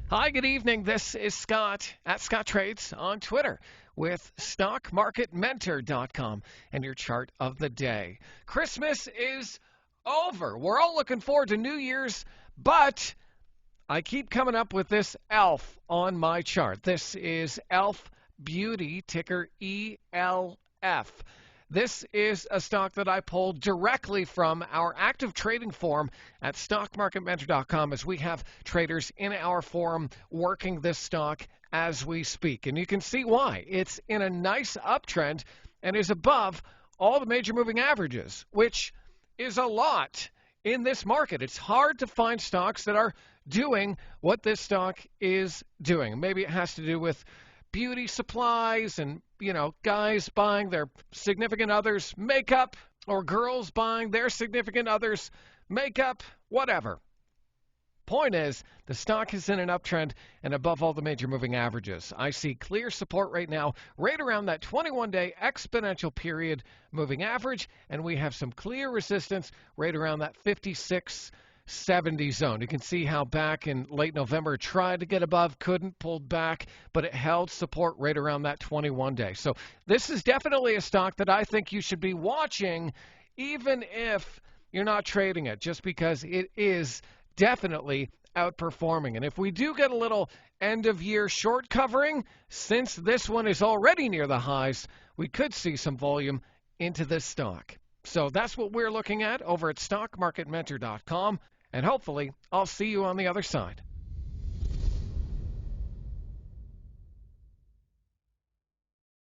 Hi, good evening. This is Scott at Scott Trades on Twitter with StockMarketMentor.com and your chart of the day. Christmas is over. We're all looking forward to New Year's, but I keep coming up with this ELF on my chart. This is ELF Beauty, ticker ELF. This is a stock that I pulled directly from our active trading forum at stockmarketmentor.com as we have traders in our forum working this stock as we speak. And you can see why. It's in a nice uptrend and is above all the major moving averages, which is a lot in this market. It's hard to find stocks that are doing what this stock is doing. Maybe it has to do with beauty supplies and, guys buying their significant others makeup or girls buying their significant others makeup, whatever. Point is, the stock is in an uptrend and above all the major moving averages. I see clear support right now, right around that 21-day exponential period moving average, and we have some clear resistance right around that 56.70 zone. You can see how back in late November it tried to get above, couldn't, pulled back, but it held support right around that 21-day. So this is definitely a stock that I think you should be watching, even if you're not trading it, just because it is definitely outperforming. And if we do get a little end of year short covering, since this one is already near the highs, we could see some volume into this stock. So that's what we're looking at over at stockmarketmentor.com, and hopefully I'll see you on the other side.